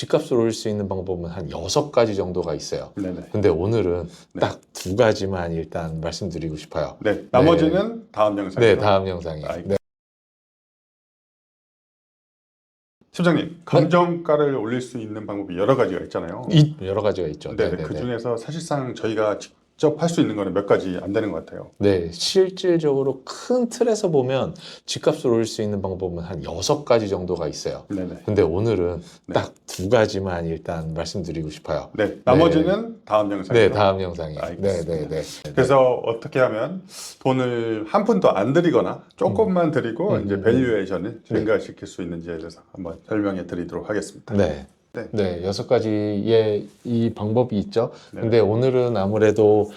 집값을 올릴 수 있는 방법은 한 6가지 정도가 있어요. 네네. 근데 오늘은 네. 딱 2가지만 일단 말씀드리고 싶어요. 네. 나머지는 다음 영상에서. 네, 다음 영상에. 알겠습니다. 네. 팀장님, 감정가를 올릴 수 있는 방법이 여러 가지가 있잖아요. 여러 가지가 있죠. 네네. 그 중에서 사실상 저희가 직접 할 수 있는 거는 몇 가지 안 되는 것 같아요. 네, 실질적으로 큰 틀에서 보면 집값을 올릴 수 있는 방법은 한 6가지 정도가 있어요. 네네. 근데 오늘은 네. 딱 2가지만 일단 말씀드리고 싶어요. 네. 나머지는 다음 영상에서. 네, 다음 영상에. 네, 알겠습니다. 네, 네. 그래서 어떻게 하면 돈을 한 푼도 안 들이거나 조금만 드리고 이제 밸류에이션을 증가시킬 수 있는지에 대해서 한번 설명해 드리도록 하겠습니다. 네. 네. 네, 6가지의 이 방법이 있죠. 네. 근데 오늘은 아무래도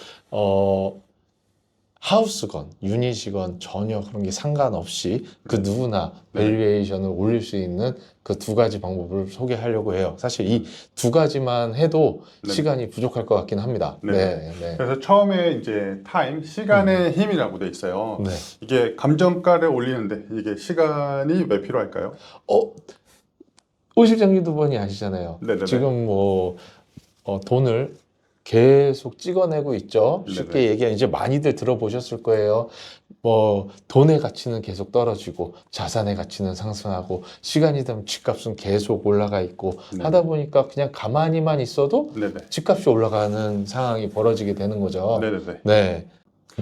하우스건, 유닛이건 전혀 그런 게 상관없이 그 누구나 밸류에이션을 올릴 수 있는 그 2가지 방법을 소개하려고 해요. 사실 이 2가지만 해도 네. 시간이 부족할 것 같긴 합니다. 네. 네, 네. 그래서 처음에 이제 타임, 시간의 힘이라고 돼 있어요. 네. 이게 감정가를 올리는데 이게 시간이 왜 필요할까요? 오 실장님도 뻔히 아시잖아요. 네네네. 지금 뭐 돈을 계속 찍어내고 있죠. 쉽게 네네. 얘기하면 이제 많이들 들어보셨을 거예요. 뭐 돈의 가치는 계속 떨어지고 자산의 가치는 상승하고 시간이 되면 집값은 계속 올라가 있고 네네. 하다 보니까 그냥 가만히만 있어도 네네. 집값이 올라가는 상황이 벌어지게 되는 거죠. 네네네. 네.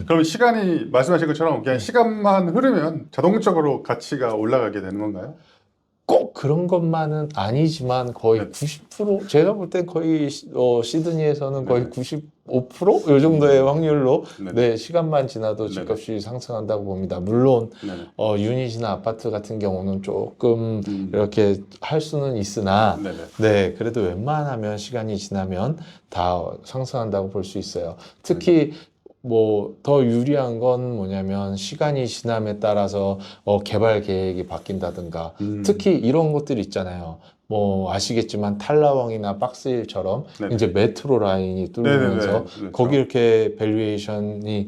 그럼 시간이 말씀하신 것처럼 그냥 시간만 흐르면 자동적으로 가치가 올라가게 되는 건가요? 꼭 그런 것만은 아니지만 거의 네. 90% 제가 볼 땐 거의 시드니에서는 거의 네. 95%이 정도의 확률로 네. 네, 시간만 지나도 네. 집값이 상승한다고 봅니다. 물론 네네. 유닛이나 아파트 같은 경우는 조금 이렇게 할 수는 있으나 네네. 네, 그래도 웬만하면 시간이 지나면 다 상승한다고 볼 수 있어요. 특히 뭐 더 유리한 건 뭐냐면 시간이 지남에 따라서 개발 계획이 바뀐다든가 특히 이런 것들 있잖아요. 뭐 아시겠지만 탈라왕이나 박스힐처럼 네네. 이제 메트로 라인이 뚫리면서 네네네. 그렇죠. 거기 이렇게 밸류에이션이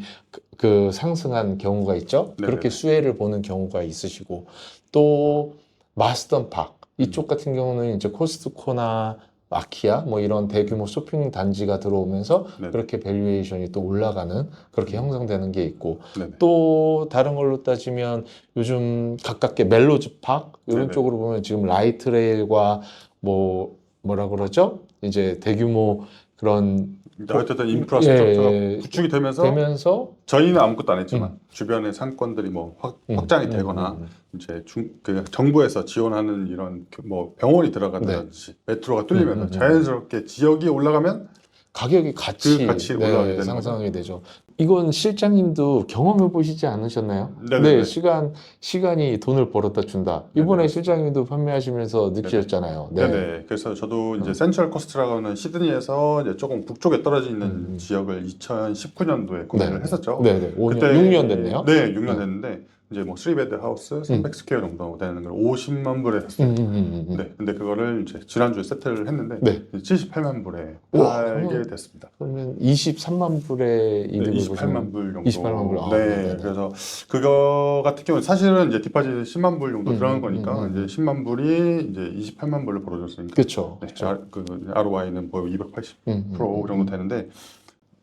그 상승한 경우가 있죠. 네네네. 그렇게 수혜를 보는 경우가 있으시고 또 마스던 팍 이쪽 같은 경우는 이제 코스트코나 마키아 뭐 이런 대규모 쇼핑 단지가 들어오면서 네네. 그렇게 밸류에이션이 또 올라가는 그렇게 형성되는 게 있고 네네. 또 다른 걸로 따지면 요즘 가깝게 멜로즈 팍 이런 네네. 쪽으로 보면 지금 라이트 레일과 뭐라 그러죠? 이제 대규모 그런 어쨌든 인프라스트럭처가 예, 구축이 되면서 저희는 아무것도 안 했지만 주변의 상권들이 뭐 확장이 되거나 이제 그 정부에서 지원하는 이런 뭐 병원이 들어간다든지 메트로가 뚫리면 자연스럽게 지역이 올라가면 가격이 같이 올라가게 되는 상승하게 거죠. 되죠. 이건 실장님도 경험해 보시지 않으셨나요? 네네네. 네, 시간이 돈을 벌어다 준다. 이번에 네네. 실장님도 판매하시면서 느끼셨잖아요. 네. 네네. 그래서 저도 이제 센트럴 코스트라고 하는 시드니에서 이제 조금 북쪽에 떨어져 있는 지역을 2019년도에 구매를 했었죠. 네네. 6년 됐네요. 네, 6년 됐는데 이제 뭐 3베드 하우스 300스퀘어 정도 되는 걸 50만 불에 샀어요. 네, 근데 그거를 이제 지난주에 세트를 했는데 네. 78만 불에 우와, 팔게 됐습니다. 그러면 23만 불의 네, 이득을 28만 불 정도. 28만 불. 네, 네네네. 그래서 그거 같은 경우는 사실은 이제 디파짓 10만 불 정도 들어간 거니까 이제 10만 불이 이제 28만 불로 벌어졌으니까. 그렇죠. 네, 그 ROI는 뭐 280% 정도 되는데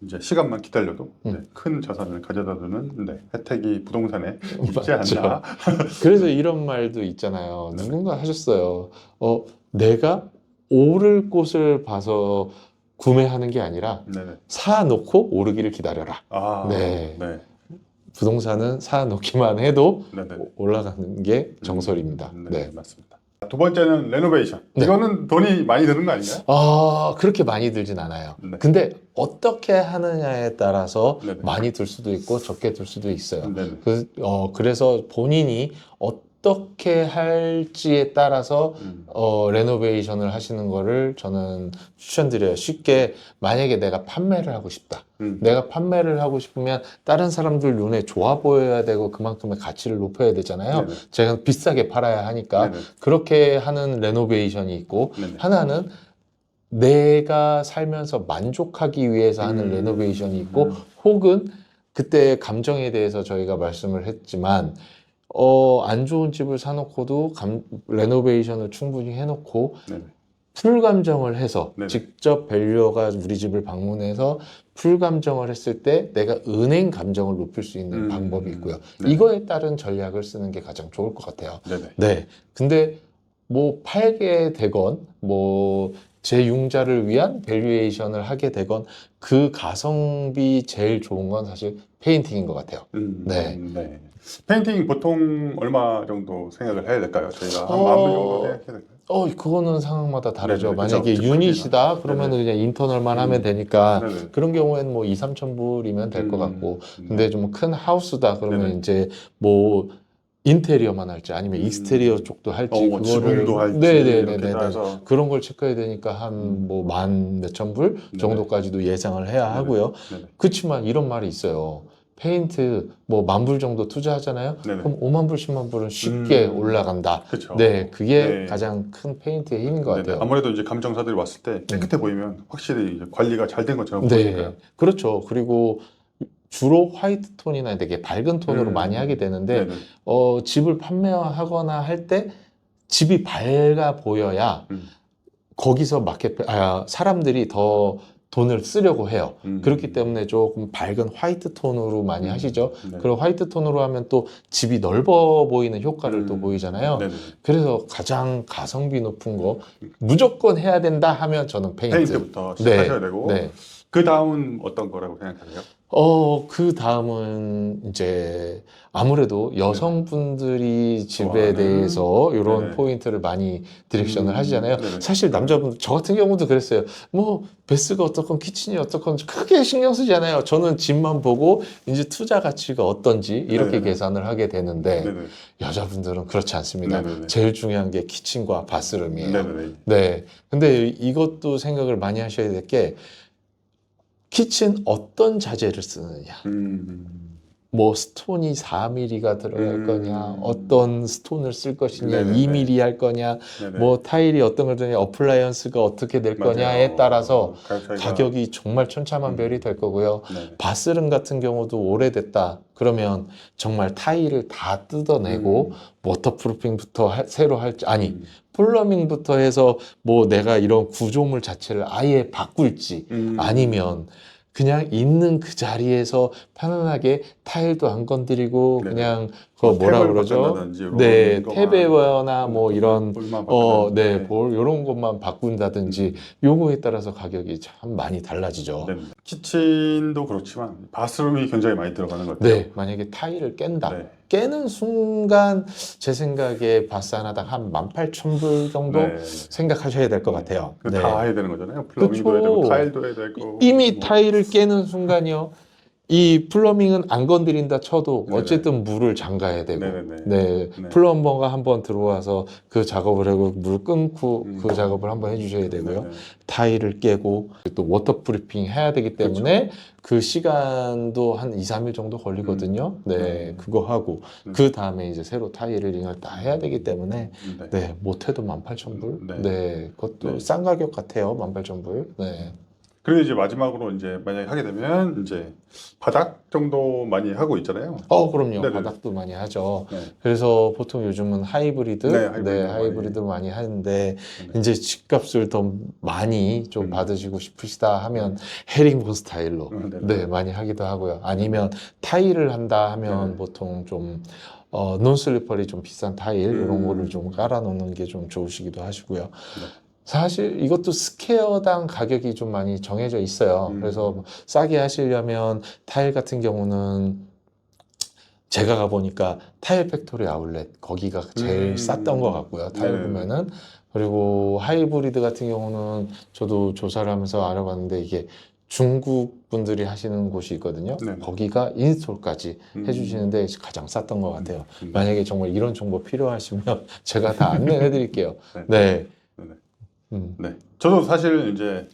이제 시간만 기다려도 큰 자산을 가져다 두는 혜택이 부동산에 있지 않나. 그래서 이런 말도 있잖아요. 누군가 하셨어요. 내가 오를 곳을 봐서 구매하는 게 아니라 네네. 사놓고 오르기를 기다려라. 아, 네. 네. 부동산은 사놓기만 해도 네네. 올라가는 게 정설입니다. 네, 맞습니다. 두 번째는 레노베이션. 네. 이거는 돈이 많이 드는 거 아닌가요? 그렇게 많이 들진 않아요. 네. 근데 어떻게 하느냐에 따라서 네네. 많이 들 수도 있고 적게 들 수도 있어요. 네네. 그래서 본인이 어떻게 할지에 따라서 레노베이션을 하시는 거를 저는 추천드려요. 쉽게 만약에 내가 판매를 하고 싶다. 내가 판매를 하고 싶으면 다른 사람들 눈에 좋아 보여야 되고 그만큼의 가치를 높여야 되잖아요. 네네. 제가 비싸게 팔아야 하니까 네네. 그렇게 하는 레노베이션이 있고 네네. 하나는 내가 살면서 만족하기 위해서 하는 레노베이션이 있고 혹은 그때 감정에 대해서 저희가 말씀을 했지만 안 좋은 집을 사놓고도 레노베이션을 충분히 해놓고 네네. 풀 감정을 해서 네네. 직접 밸류어가 우리 집을 방문해서 풀 감정을 했을 때 내가 은행 감정을 높일 수 있는 방법이 있고요. 네. 이거에 따른 전략을 쓰는 게 가장 좋을 것 같아요. 네네. 네. 근데 뭐 팔게 되건 뭐 제 융자를 위한 밸류에이션을 하게 되건 그 가성비 제일 좋은 건 사실 페인팅인 것 같아요. 네. 네. 페인팅 보통 얼마 정도 생각을 해야 될까요? 저희가 한 10,000불 정도 생각해야 될까요? 그거는 상황마다 다르죠. 네네, 만약에 그쵸. 유닛이다, 크기나. 그러면 네네. 그냥 인터널만 하면 되니까, 네네. 그런 경우에는 뭐 2, 3천 불이면 될 것 같고, 네. 근데 좀 큰 하우스다, 그러면 네네. 이제 뭐, 인테리어만 할지, 아니면 익스테리어 쪽도 할지, 뭐 지붕도 할지 네네네네. 이렇게 따라서 그런 걸 체크해야 되니까 한 뭐 만 몇천 불 네네. 정도까지도 예상을 해야 네네. 하고요. 네네. 그렇지만 이런 말이 있어요. 페인트 뭐 10,000불 정도 투자하잖아요. 네네. 그럼 5만 불, 10만 불은 쉽게 올라간다. 그쵸. 네, 그게 네. 가장 큰 페인트의 힘인 것 네네. 같아요. 아무래도 이제 감정사들이 왔을 때 깨끗해 보이면 확실히 이제 관리가 잘 된 것처럼 보이니까요. 네, 그렇죠. 그리고 주로 화이트 톤이나 되게 밝은 톤으로 많이 하게 되는데, 네네. 집을 판매하거나 할 때 집이 밝아 보여야 거기서 사람들이 더 돈을 쓰려고 해요. 그렇기 때문에 조금 밝은 화이트 톤으로 많이 하시죠. 네. 그리고 화이트 톤으로 하면 또 집이 넓어 보이는 효과를 또 보이잖아요. 네네. 그래서 가장 가성비 높은 거 무조건 해야 된다 하면 저는 페인트. 페인트부터 시작하셔야 되고 네. 그 다음은 어떤 거라고 생각하세요? 그 다음은 이제 아무래도 여성분들이 집에 좋아하는, 대해서 이런 네네. 포인트를 많이 디렉션을 하시잖아요. 네네. 사실 남자분들, 저 같은 경우도 그랬어요. 뭐, 베스가 어떻건 키친이 어떻건 크게 신경 쓰지 않아요. 저는 집만 보고 이제 투자 가치가 어떤지 이렇게 네네네. 계산을 하게 되는데 네네. 여자분들은 그렇지 않습니다. 네네네. 제일 중요한 게 키친과 바스룸이에요. 네네네. 네. 근데 이것도 생각을 많이 하셔야 될 게 키친 어떤 자재를 쓰느냐. 뭐 스톤이 4mm가 들어갈 거냐, 어떤 스톤을 쓸 것이냐, 네네네. 2mm 할 거냐, 네네. 뭐 타일이 어떤 걸 드냐, 어플라이언스가 어떻게 될 맞아요. 거냐에 따라서 저희가 가격이 정말 천차만별이 될 거고요. 네. 바스름 같은 경우도 오래됐다. 그러면 정말 타일을 다 뜯어내고 워터프루핑부터 새로 할지, 아니 플러밍부터 해서 뭐 내가 이런 구조물 자체를 아예 바꿀지 아니면 그냥 있는 그 자리에서 편안하게 타일도 안 건드리고 네네. 그냥 그 뭐라 탭을 그러죠? 바꾼다든지 네, 이런 것만, 탭웨어나 뭐 이런 볼만 네, 바꾼다든지. 볼 이런 것만 바꾼다든지 요거에 따라서 가격이 참 많이 달라지죠. 네. 키친도 그렇지만 바스룸이 굉장히 많이 들어가는 것 같아요. 네, 만약에 타일을 깬다. 네. 깨는 순간 제 생각에 바스 하나당 한 18,000불 정도 네. 생각하셔야 될 것 같아요. 그거 네. 다 해야 되는 거잖아요. 플러밍도 해야 되고 그쵸. 타일도 해야 되고 이미 뭐. 타일을 깨는 순간이요. 이 플러밍은 안 건드린다 쳐도 네네. 어쨌든 물을 잠가야 되고, 네네네. 네, 네. 플럼버가 한번 들어와서 그 작업을 하고 물 끊고 그 작업을 한번 해주셔야 되고요. 네. 타일을 깨고 또 워터프루핑 해야 되기 때문에 그 시간도 한 2, 3일 정도 걸리거든요. 네, 그거 하고 그 다음에 이제 새로 타일링을 다 해야 되기 때문에 네, 못해도 18,000불. 네. 네, 그것도 네. 싼 가격 같아요. 18,000불. 네. 그리고 이제 마지막으로 이제 만약에 하게 되면 이제 바닥 정도 많이 하고 있잖아요. 그럼요. 네네. 바닥도 많이 하죠. 네. 그래서 보통 요즘은 하이브리드, 네, 하이브리드 많이 하는데, 네. 이제 집값을 더 많이 좀 받으시고 싶으시다 하면 헤링본 스타일로, 네, 많이 하기도 하고요. 아니면 타일을 한다 하면 보통 좀, 논슬리퍼리 좀 비싼 타일, 이런 거를 좀 깔아 놓는 게 좀 좋으시기도 하시고요. 사실 이것도 스퀘어당 가격이 좀 많이 정해져 있어요. 그래서 뭐 싸게 하시려면 타일 같은 경우는 제가 가보니까 타일 팩토리 아울렛 거기가 제일 쌌던 것 같고요. 타일 보면은. 그리고 하이브리드 같은 경우는 저도 조사를 하면서 알아봤는데 이게 중국 분들이 하시는 곳이 있거든요. 거기가 인스톨까지 해주시는데 가장 쌌던 것 같아요. 만약에 정말 이런 정보 필요하시면 제가 다 안내해 드릴게요. 네. 네. 저도 사실 이제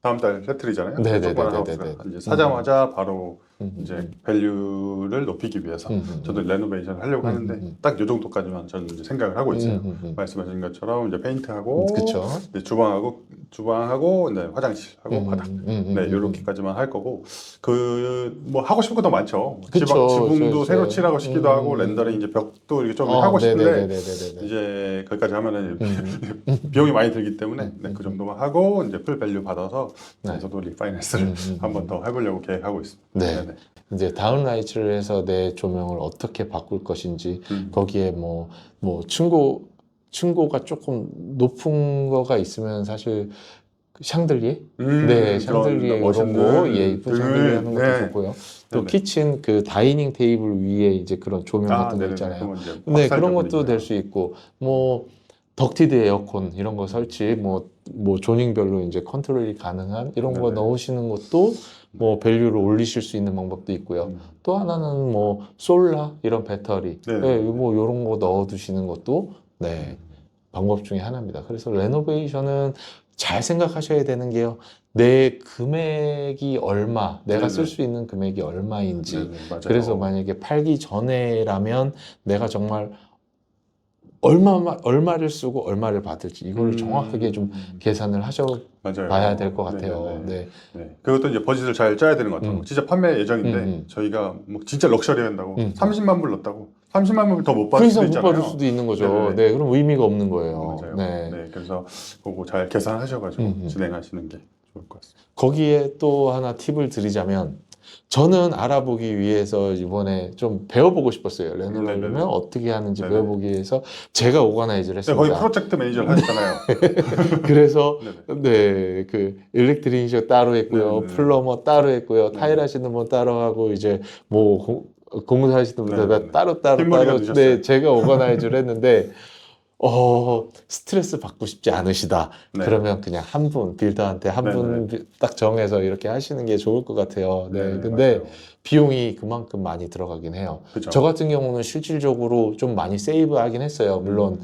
다음 달 세틀이잖아요. 조그마한 하우스. 이제 사자마자 바로 이제 밸류를 높이기 위해서 저도 레노베이션을 하려고 하는데 딱 이 정도까지만 저는 이제 생각을 하고 있어요. 말씀하신 것처럼 이제 페인트하고 그쵸. 이제 주방하고 이제 화장실하고 바닥 네 이렇게까지만 할 거고 그 뭐 하고 싶은 거 더 많죠. 그쵸. 지붕도 새로 칠하고 싶기도 하고 렌더링 이제 벽도 이렇게 좀 하고 싶은데 네네네네네네. 이제 거기까지 하면은 비용이 많이 들기 때문에 네, 그 정도만 하고 이제 풀 밸류 받아서 네. 저도 리파이낸스를 한 번 더 해보려고 계획하고 있습니다. 네. 네네. 이제 다운라이트를 해서 내 조명을 어떻게 바꿀 것인지 거기에 뭐 층고가 조금 높은 거가 있으면 사실 샹들리에 네, 샹들리에 이런 거, 예, 이쁜 샹들리에 하는 것도 네. 좋고요. 또 네네. 키친 그 다이닝 테이블 위에 이제 그런 조명 같은 거 네네네. 있잖아요. 그건 이제 네, 박살 그런 것도 전문이고요. 될 수 있고, 뭐 덕티드 에어컨 이런 거 설치, 뭐 조닝별로 이제 컨트롤이 가능한 이런 거 네네. 넣으시는 것도 뭐 밸류를 올리실 수 있는 방법도 있고요. 또 하나는 뭐 솔라 이런 배터리, 네네. 네, 뭐 이런 거 넣어두시는 것도 네. 방법 중에 하나입니다. 그래서 레노베이션은 잘 생각하셔야 되는 게요. 내 금액이 얼마, 내가 쓸 수 있는 금액이 얼마인지. 네네, 맞아요. 그래서 만약에 팔기 전에라면 내가 정말 얼마를 쓰고 얼마를 받을지 이걸 정확하게 좀 계산을 맞아요. 하셔봐야 될 것 같아요. 네네네. 네. 네. 그것도 이제 버짓을 잘 짜야 되는 것 같아요. 진짜 판매 예정인데 저희가 뭐 진짜 럭셔리 한다고 30만 불 넣었다고 30만 불 더 못 그 받을 이상 수도 못 있잖아요. 받을 수도 있는 거죠. 네네네. 네, 그럼 의미가 없는 거예요. 맞아요. 네. 네, 그래서 그거 잘 계산하셔가지고 진행하시는 게 좋을 것 같습니다. 거기에 또 하나 팁을 드리자면 저는 알아보기 위해서 이번에 좀 배워보고 싶었어요. 레노를 네네네. 하려면 어떻게 하는지 네네. 배워보기 위해서 제가 오가나이즈를 네, 거기 했습니다. 프로젝트 매니저를 하셨잖아요. 그래서 네네. 네, 그 일렉트리션 따로 했고요, 네네. 플러머 따로 했고요, 네네. 타일 하시는 분 따로 하고 이제 뭐 공사하시는 분들 다 네네. 따로 팀머리가 네, 드셨어요. 제가 오가나이즈를 했는데 스트레스 받고 싶지 않으시다. 네. 그러면 그냥 한 분, 빌더한테 한 분 딱 정해서 이렇게 하시는 게 좋을 것 같아요. 네. 네네, 근데 맞아요. 비용이 그만큼 많이 들어가긴 해요. 그죠. 저 같은 경우는 실질적으로 좀 많이 세이브 하긴 했어요. 물론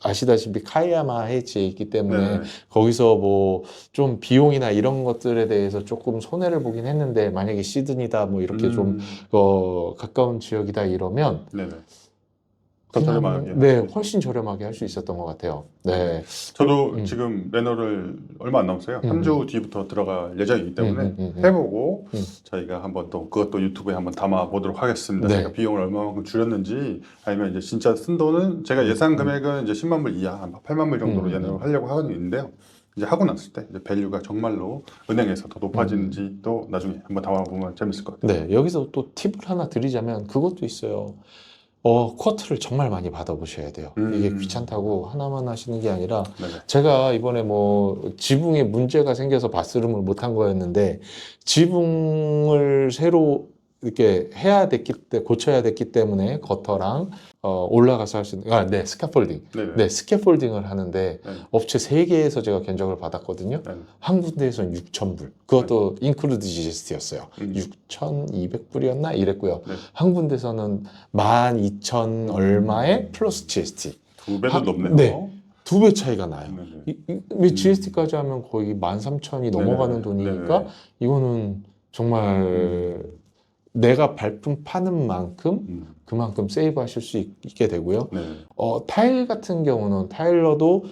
아시다시피 카이야마 H에 있기 때문에 네네. 거기서 뭐 좀 비용이나 이런 것들에 대해서 조금 손해를 보긴 했는데 만약에 시드니다 뭐 이렇게 좀 가까운 지역이다 이러면 네네. 더 저렴하게 그냥 할 네, 수 있죠. 훨씬 저렴하게 할 수 있었던 것 같아요. 네. 저도 지금 레노를 얼마 안 남았어요. 3주 뒤부터 들어갈 예정이기 때문에 해보고 저희가 한번 또 그것도 유튜브에 한번 담아 보도록 하겠습니다. 네. 제가 비용을 얼마만큼 줄였는지 아니면 이제 진짜 쓴 돈은 제가 예상 금액은 이제 10만 불 이하, 한 8만 불 정도로 레노를 하려고 하고 있는데요. 이제 하고 났을 때 이제 밸류가 정말로 은행에서 더 높아지는지 또 나중에 한번 담아보면 재밌을 것 같아요. 네, 여기서 또 팁을 하나 드리자면 그것도 있어요. 쿼트를 정말 많이 받아보셔야 돼요. 이게 귀찮다고 하나만 하시는 게 아니라 네네. 제가 이번에 뭐 지붕에 문제가 생겨서 바스룸을 못한 거였는데 지붕을 새로 이렇게 고쳐야 됐기 때문에 거터랑 올라가서 할 수 있는 네, 스캐폴딩. 네네. 네, 스캐폴딩을 하는데 네네. 업체 3개에서 제가 견적을 받았거든요. 네네. 한 군데에서는 6,000불. 그것도 인클루드 GST였어요. 6,200불이었나 이랬고요. 네. 한 군데서는 12,000 얼마에 플러스 GST. 2배도 높네요. 네. 2배 차이가 나요. 네네. GST까지 하면 거의 13,000이 넘어가는 네네. 돈이니까 네네. 이거는 정말 내가 발품 파는 만큼 그만큼 세이브 하실 수 있게 되고요. 네. 타일 같은 경우는 타일러도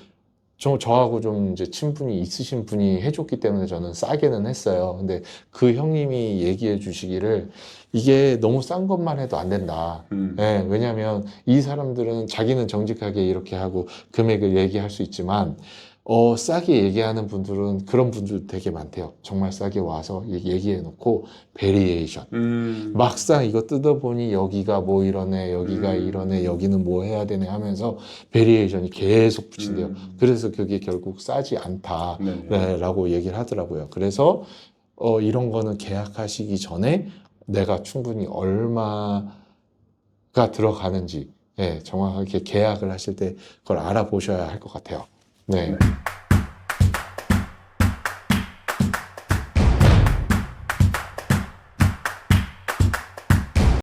저하고 좀 이제 친분이 있으신 분이 해줬기 때문에 저는 싸게는 했어요. 근데 그 형님이 얘기해 주시기를 이게 너무 싼 것만 해도 안 된다. 예, 왜냐하면 이 사람들은 자기는 정직하게 이렇게 하고 금액을 얘기할 수 있지만 싸게 얘기하는 분들은 그런 분들 되게 많대요. 정말 싸게 와서 얘기해 놓고 베리에이션. 막상 이거 뜯어보니 여기가 뭐 이러네, 여기가 이러네, 여기는 뭐 해야 되네 하면서 베리에이션이 계속 붙인대요. 그래서 그게 결국 싸지 않다라고 얘기를 하더라고요. 그래서 이런 거는 계약하시기 전에 내가 충분히 얼마가 들어가는지 정확하게 계약을 하실 때 그걸 알아보셔야 할 것 같아요. 네.